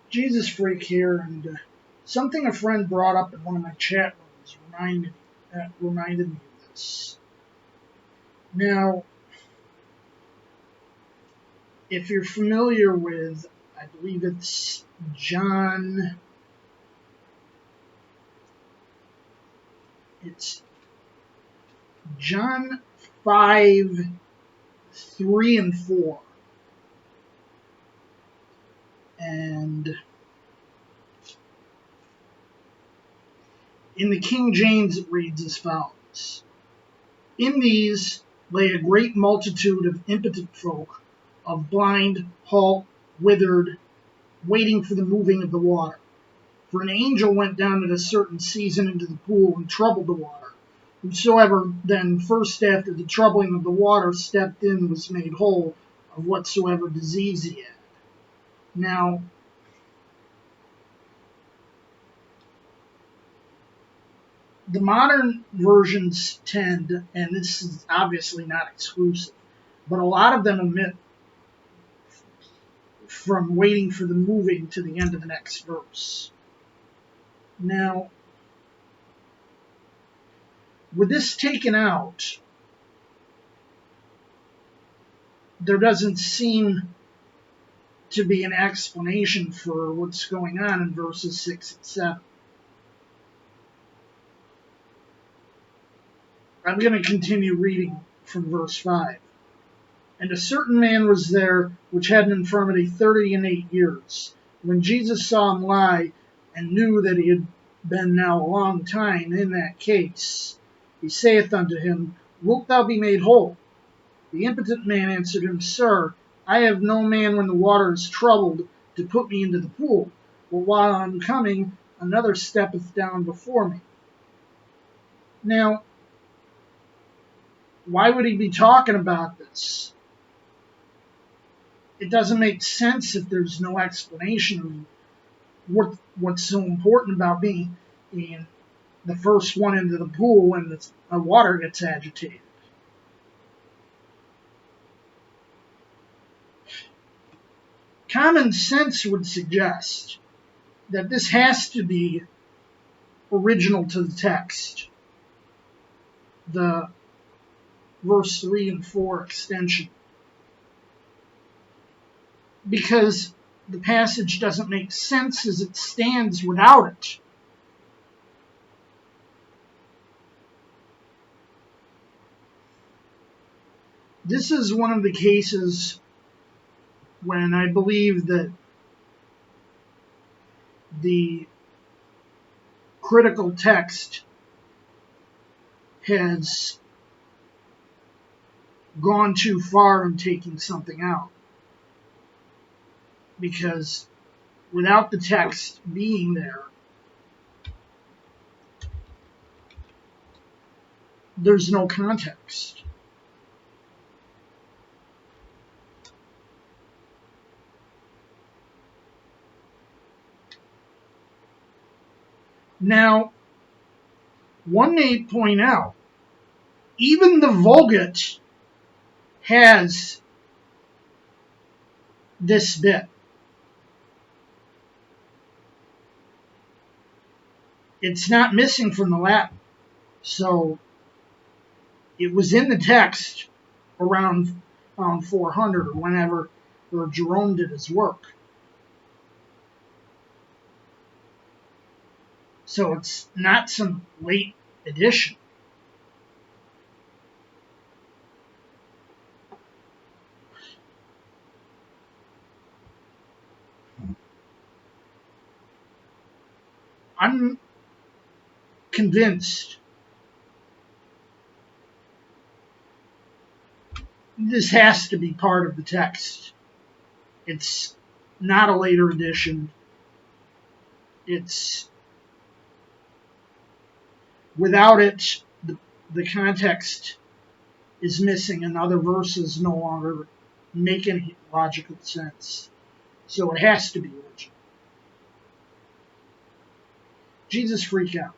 Jesus freak here, and something a friend brought up in one of my chat rooms reminded me of this. Now, if you're familiar with, I believe it's John 5, 3 and 4. And in the King James it reads as follows. In these lay a great multitude of impotent folk, of blind, halt, withered, waiting for the moving of the water. For an angel went down at a certain season into the pool and troubled the water. Whosoever then first after the troubling of the water stepped in was made whole of whatsoever disease he had. Now, the modern versions tend, and this is obviously not exclusive, but a lot of them omit from waiting for the moving to the end of the next verse. Now, with this taken out, there doesn't seem to be an explanation for what's going on in verses 6 and 7. I'm going to continue reading from verse 5. And a certain man was there which had an infirmity 38 years. When Jesus saw him lie, and knew that he had been now a long time in that case, he saith unto him, Wilt thou be made whole? The impotent man answered him, Sir, I have no man when the water is troubled to put me into the pool, but while I am coming, another steppeth down before me. Now, why would he be talking about this? It doesn't make sense if there's no explanation of what's so important about being the first one into the pool when the water gets agitated. Common sense would suggest that this has to be original to the text, the verse 3 and 4 extension, because the passage doesn't make sense as it stands without it. This is one of the cases when I believe that the critical text has gone too far in taking something out. Because without the text being there, there's no context. Now, one may point out, even the Vulgate has this bit. It's not missing from the Latin. So it was in the text around 400 or whenever Jerome did his work. So it's not some late addition. I'm convinced this has to be part of the text. It's not a later addition. It's without it, the context is missing and other verses no longer make any logical sense. So it has to be original. Jesus freak out.